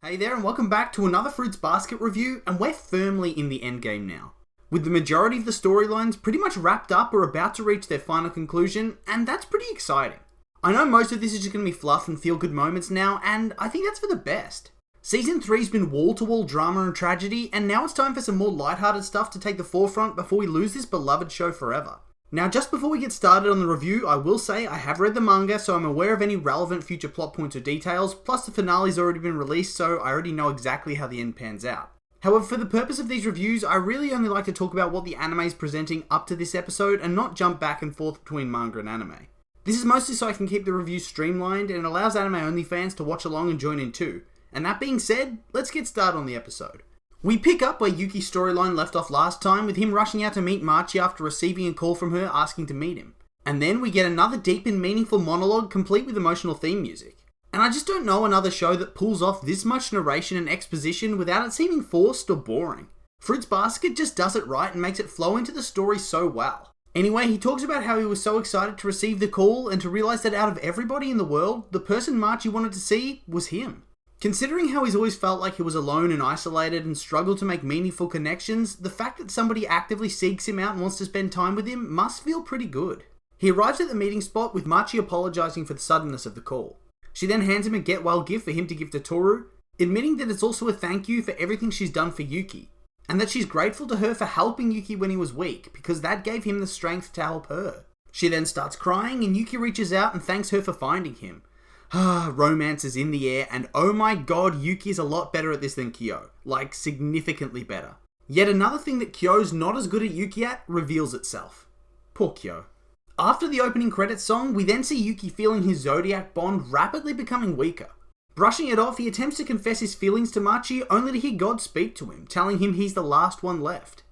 Hey there and welcome back to another Fruits Basket review, and we're firmly in the endgame now. With the majority of the storylines pretty much wrapped up or about to reach their final conclusion, and that's pretty exciting. I know most of this is just going to be fluff and feel-good moments now, and I think that's for the best. Season 3's been wall-to-wall drama and tragedy, and now it's time for some more lighthearted stuff to take the forefront before we lose this beloved show forever. Now, just before we get started on the review, I will say I have read the manga, so I'm aware of any relevant future plot points or details, plus the finale's already been released, so I already know exactly how the end pans out. However, for the purpose of these reviews, I really only like to talk about what the anime is presenting up to this episode, and not jump back and forth between manga and anime. This is mostly so I can keep the reviews streamlined, and it allows anime-only fans to watch along and join in too. And that being said, let's get started on the episode. We pick up where Yuki's storyline left off last time, with him rushing out to meet Machi after receiving a call from her asking to meet him. And then we get another deep and meaningful monologue complete with emotional theme music. And I just don't know another show that pulls off this much narration and exposition without it seeming forced or boring. Fruits Basket just does it right and makes it flow into the story so well. Anyway, he talks about how he was so excited to receive the call and to realise that out of everybody in the world, the person Machi wanted to see was him. Considering how he's always felt like he was alone and isolated and struggled to make meaningful connections, the fact that somebody actively seeks him out and wants to spend time with him must feel pretty good. He arrives at the meeting spot with Machi apologising for the suddenness of the call. She then hands him a get well gift for him to give to Toru, admitting that it's also a thank you for everything she's done for Yuki, and that she's grateful to her for helping Yuki when he was weak, because that gave him the strength to help her. She then starts crying and Yuki reaches out and thanks her for finding him. Romance is in the air, and oh my god, Yuki is a lot better at this than Kyo. Like, significantly better. Yet another thing that Kyo's not as good at Yuki at reveals itself. Poor Kyo. After the opening credits song, we then see Yuki feeling his Zodiac bond rapidly becoming weaker. Brushing it off, he attempts to confess his feelings to Machi, only to hear God speak to him, telling him he's the last one left.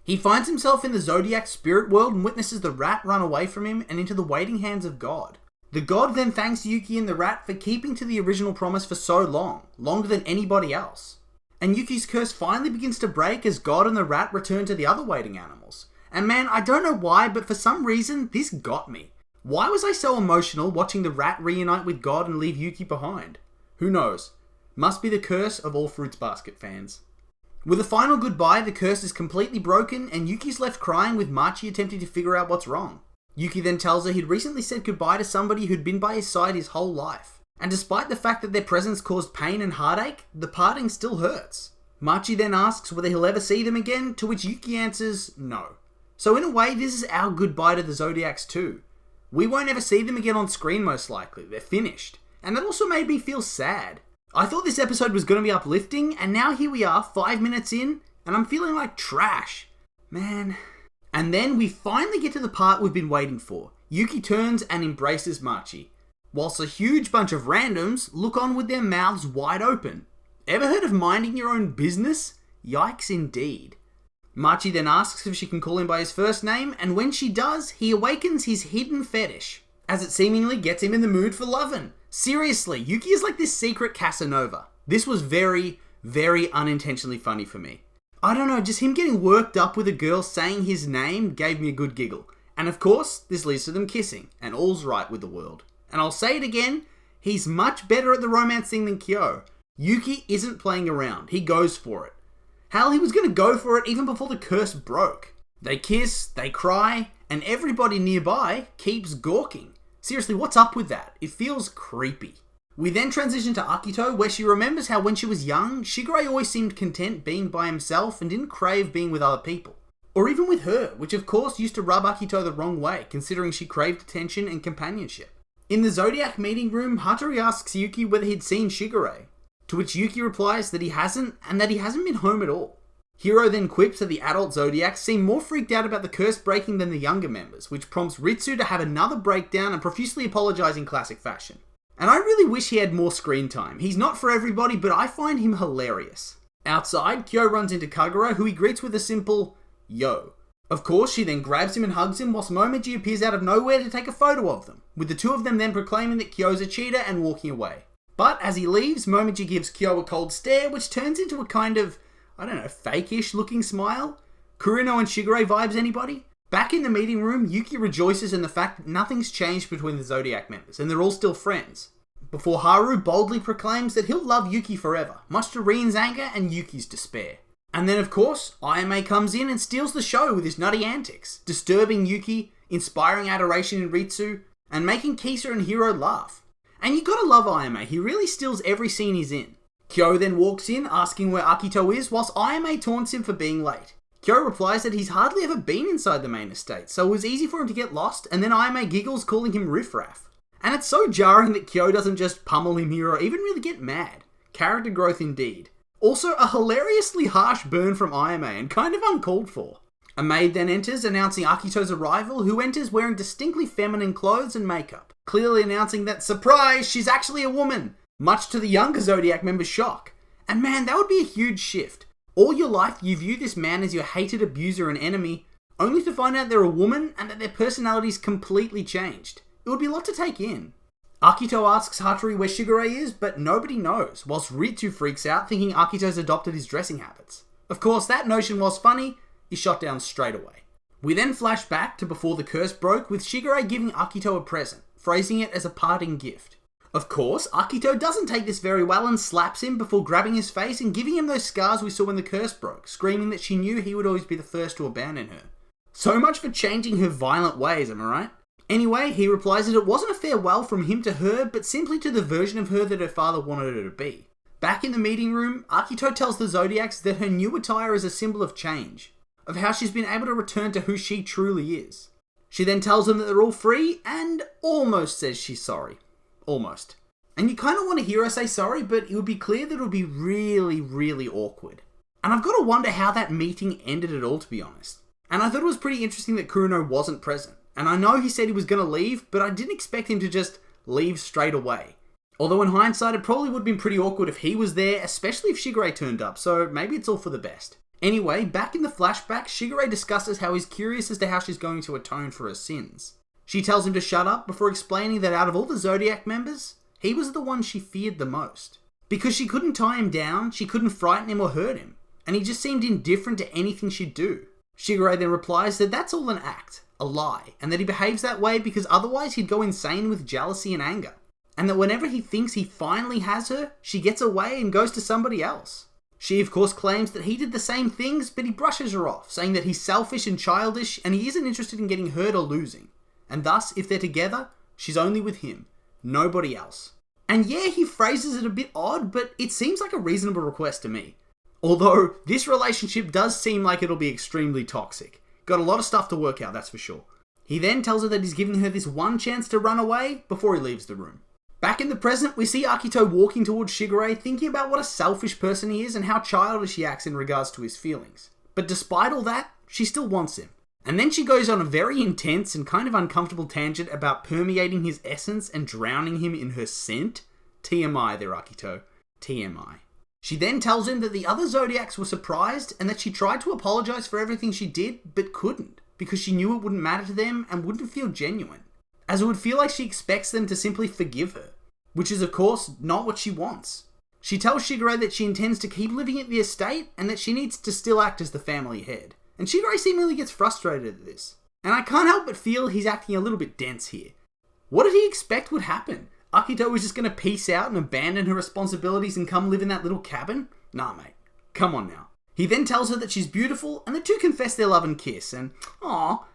He finds himself in the Zodiac spirit world and witnesses the rat run away from him and into the waiting hands of God. The god then thanks Yuki and the rat for keeping to the original promise for so long, longer than anybody else. And Yuki's curse finally begins to break as God and the rat return to the other waiting animals. And man, I don't know why, but for some reason, this got me. Why was I so emotional watching the rat reunite with God and leave Yuki behind? Who knows? Must be the curse of all Fruits Basket fans. With a final goodbye, the curse is completely broken and Yuki's left crying with Machi attempting to figure out what's wrong. Yuki then tells her he'd recently said goodbye to somebody who'd been by his side his whole life. And despite the fact that their presence caused pain and heartache, the parting still hurts. Machi then asks whether he'll ever see them again, to which Yuki answers no. So in a way, this is our goodbye to the Zodiacs too. We won't ever see them again on screen most likely, they're finished. And that also made me feel sad. I thought this episode was going to be uplifting, and now here we are 5 minutes in, and I'm feeling like trash. Man. And then we finally get to the part we've been waiting for. Yuki turns and embraces Machi, whilst a huge bunch of randoms look on with their mouths wide open. Ever heard of minding your own business? Yikes indeed. Machi then asks if she can call him by his first name, and when she does, he awakens his hidden fetish, as it seemingly gets him in the mood for lovin'. Seriously, Yuki is like this secret Casanova. This was very, very unintentionally funny for me. I don't know, just him getting worked up with a girl saying his name gave me a good giggle. And of course, this leads to them kissing, and all's right with the world. And I'll say it again, he's much better at the romance thing than Kyo. Yuki isn't playing around, he goes for it. Hell, he was going to go for it even before the curse broke. They kiss, they cry, and everybody nearby keeps gawking. Seriously, what's up with that? It feels creepy. We then transition to Akito, where she remembers how when she was young, Shigure always seemed content being by himself and didn't crave being with other people. Or even with her, which of course used to rub Akito the wrong way, considering she craved attention and companionship. In the Zodiac meeting room, Hattori asks Yuki whether he'd seen Shigure, to which Yuki replies that he hasn't, and that he hasn't been home at all. Hiro then quips that the adult Zodiacs seem more freaked out about the curse breaking than the younger members, which prompts Ritsu to have another breakdown and profusely apologise in classic fashion. And I really wish he had more screen time. He's not for everybody, but I find him hilarious. Outside, Kyo runs into Kagura, who he greets with a simple, yo. Of course, she then grabs him and hugs him, whilst Momiji appears out of nowhere to take a photo of them, with the two of them then proclaiming that Kyo's a cheater and walking away. But as he leaves, Momiji gives Kyo a cold stare, which turns into a kind of, fake-ish looking smile. Kurino and Shigure vibes, anybody? Back in the meeting room, Yuki rejoices in the fact that nothing's changed between the Zodiac members, and they're all still friends. before Haru boldly proclaims that he'll love Yuki forever, much to Rien's anger and Yuki's despair. And then of course, Ayame comes in and steals the show with his nutty antics, disturbing Yuki, inspiring adoration in Ritsu, and making Kisa and Hiro laugh. And you gotta love Ayame, he really steals every scene he's in. Kyo then walks in asking where Akito is, whilst Ayame taunts him for being late. Kyo replies that he's hardly ever been inside the main estate, so it was easy for him to get lost, and then Ayame giggles calling him riffraff. And it's so jarring that Kyo doesn't just pummel him here or even really get mad. Character growth indeed. Also, a hilariously harsh burn from Ayame and kind of uncalled for. A maid then enters announcing Akito's arrival, who enters wearing distinctly feminine clothes and makeup, clearly announcing that, surprise, she's actually a woman, much to the younger Zodiac member's shock. And man, that would be a huge shift. All your life you view this man as your hated abuser and enemy, only to find out they're a woman and that their personalities completely changed. It would be a lot to take in. Akito asks Hattori where Shigure is, but nobody knows, whilst Ritsu freaks out thinking Akito's adopted his dressing habits. Of course, that notion was funny, is shot down straight away. We then flash back to before the curse broke, with Shigure giving Akito a present, phrasing it as a parting gift. Of course, Akito doesn't take this very well and slaps him before grabbing his face and giving him those scars we saw when the curse broke, screaming that she knew he would always be the first to abandon her. So much for changing her violent ways, am I right? Anyway, he replies that it wasn't a farewell from him to her, but simply to the version of her that her father wanted her to be. Back in the meeting room, Akito tells the Zodiacs that her new attire is a symbol of change, of how she's been able to return to who she truly is. She then tells them that they're all free, and almost says she's sorry. Almost. And you kind of want to hear her say sorry, but it would be clear that it would be really, really awkward. And I've got to wonder how that meeting ended at all, to be honest. And I thought it was pretty interesting that Kuruno wasn't present. And I know he said he was going to leave, but I didn't expect him to just leave straight away. Although in hindsight, it probably would have been pretty awkward if he was there, especially if Shigure turned up, so maybe it's all for the best. Anyway, back in the flashback, Shigure discusses how he's curious as to how she's going to atone for her sins. She tells him to shut up before explaining that out of all the Zodiac members, he was the one she feared the most. Because she couldn't tie him down, she couldn't frighten him or hurt him, and he just seemed indifferent to anything she'd do. Shigure then replies that that's all an act, a lie, and that he behaves that way because otherwise he'd go insane with jealousy and anger. And that whenever he thinks he finally has her, she gets away and goes to somebody else. She of course claims that he did the same things, but he brushes her off, saying that he's selfish and childish and he isn't interested in getting hurt or losing. And thus, if they're together, she's only with him, nobody else. And yeah, he phrases it a bit odd, but it seems like a reasonable request to me. Although, this relationship does seem like it'll be extremely toxic. Got a lot of stuff to work out, that's for sure. He then tells her that he's giving her this one chance to run away before he leaves the room. Back in the present, we see Akito walking towards Shigure, thinking about what a selfish person he is and how childish he acts in regards to his feelings. But despite all that, she still wants him. And then she goes on a very intense and kind of uncomfortable tangent about permeating his essence and drowning him in her scent. TMI there, Akito. TMI. She then tells him that the other Zodiacs were surprised and that she tried to apologize for everything she did, but couldn't, because she knew it wouldn't matter to them and wouldn't feel genuine, as it would feel like she expects them to simply forgive her, which is of course not what she wants. She tells Shigure that she intends to keep living at the estate and that she needs to still act as the family head. And Shigure seemingly gets frustrated at this. And I can't help but feel he's acting a little bit dense here. What did he expect would happen? Akito was just going to peace out and abandon her responsibilities and come live in that little cabin? Nah, mate. Come on now. He then tells her that she's beautiful and the two confess their love and kiss. And,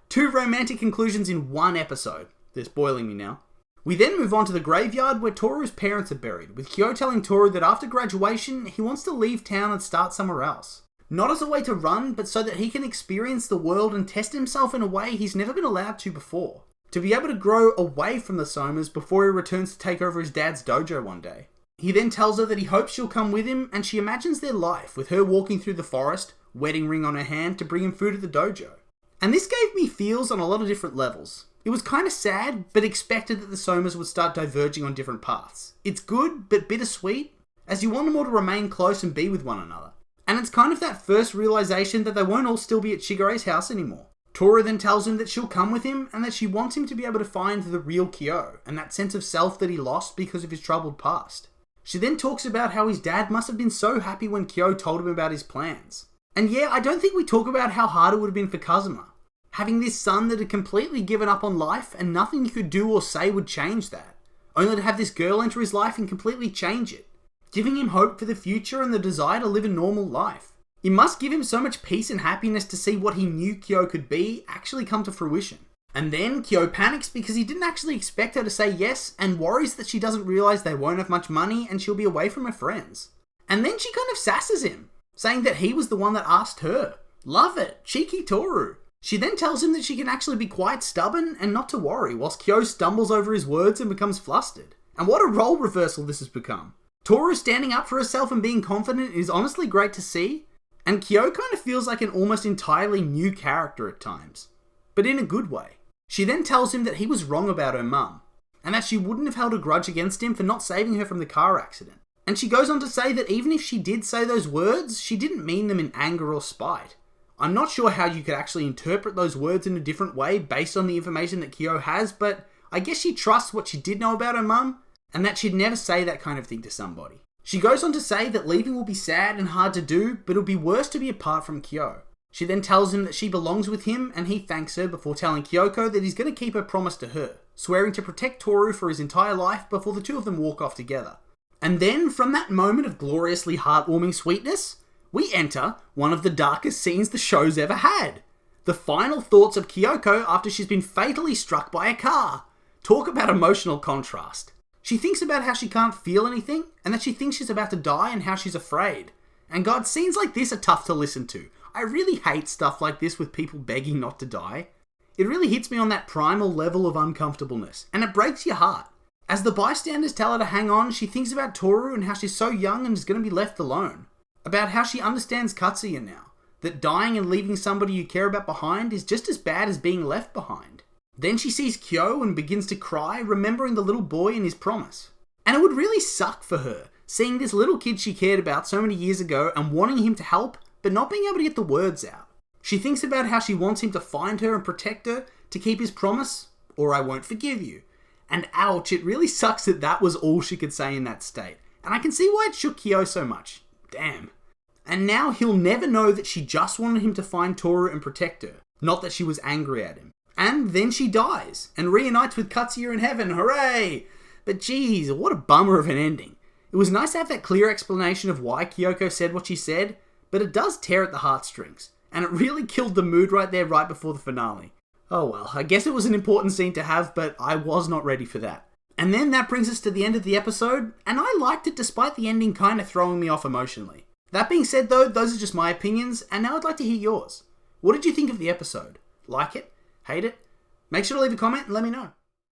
two romantic conclusions in one episode. They're spoiling me now. We then move on to the graveyard where Toru's parents are buried, with Kyo telling Toru that after graduation, he wants to leave town and start somewhere else. Not as a way to run, but so that he can experience the world and test himself in a way he's never been allowed to before. To be able to grow away from the Somas before he returns to take over his dad's dojo one day. He then tells her that he hopes she'll come with him, and she imagines their life, with her walking through the forest, wedding ring on her hand, to bring him food at the dojo. And this gave me feels on a lot of different levels. It was kind of sad, but expected that the Somas would start diverging on different paths. It's good, but bittersweet, as you want them all to remain close and be with one another. And it's kind of that first realization that they won't all still be at Shigure's house anymore. Toru then tells him that she'll come with him and that she wants him to be able to find the real Kyo and that sense of self that he lost because of his troubled past. She then talks about how his dad must have been so happy when Kyo told him about his plans. And yeah, I don't think we talk about how hard it would have been for Kazuma. Having this son that had completely given up on life and nothing you could do or say would change that. only to have this girl enter his life and completely change it, giving him hope for the future and the desire to live a normal life. It must give him so much peace and happiness to see what he knew Kyo could be actually come to fruition. And then Kyo panics because he didn't actually expect her to say yes and worries that she doesn't realise they won't have much money and she'll be away from her friends. And then she kind of sasses him, saying that he was the one that asked her. Love it, cheeky Toru. She then tells him that she can actually be quite stubborn and not to worry, whilst Kyo stumbles over his words and becomes flustered. And what a role reversal this has become. Toru standing up for herself and being confident is honestly great to see, and Kyo kind of feels like an almost entirely new character at times, but in a good way. She then tells him that he was wrong about her mum, and that she wouldn't have held a grudge against him for not saving her from the car accident. And she goes on to say that even if she did say those words, she didn't mean them in anger or spite. I'm not sure how you could actually interpret those words in a different way based on the information that Kyo has, but I guess she trusts what she did know about her mum, and that she'd never say that kind of thing to somebody. She goes on to say that leaving will be sad and hard to do, but it'll be worse to be apart from Kyo. She then tells him that she belongs with him, and he thanks her before telling Kyoko that he's going to keep her promise to her, swearing to protect Toru for his entire life before the two of them walk off together. And then, from that moment of gloriously heartwarming sweetness, we enter one of the darkest scenes the show's ever had. The final thoughts of Kyoko after she's been fatally struck by a car. Talk about emotional contrast. She thinks about how she can't feel anything, and that she thinks she's about to die and how she's afraid. And God, scenes like this are tough to listen to. I really hate stuff like this with people begging not to die. It really hits me on that primal level of uncomfortableness, and it breaks your heart. As the bystanders tell her to hang on, she thinks about Toru and how she's so young and is going to be left alone. About how she understands Katsuya now, that dying and leaving somebody you care about behind is just as bad as being left behind. Then she sees Kyo and begins to cry, remembering the little boy and his promise. And it would really suck for her, seeing this little kid she cared about so many years ago and wanting him to help, but not being able to get the words out. She thinks about how she wants him to find her and protect her, to keep his promise, or I won't forgive you. And ouch, it really sucks that that was all she could say in that state. And I can see why it shook Kyo so much. Damn. And now he'll never know that she just wanted him to find Toru and protect her, not that she was angry at him. And then she dies, and reunites with Katsuya in heaven, hooray! But geez, what a bummer of an ending. It was nice to have that clear explanation of why Kyoko said what she said, but it does tear at the heartstrings, and it really killed the mood right there right before the finale. Oh well, I guess it was an important scene to have, but I was not ready for that. And then that brings us to the end of the episode, and I liked it despite the ending kind of throwing me off emotionally. That being said though, those are just my opinions, and now I'd like to hear yours. What did you think of the episode? Like it? Hate it? Make sure to leave a comment and let me know.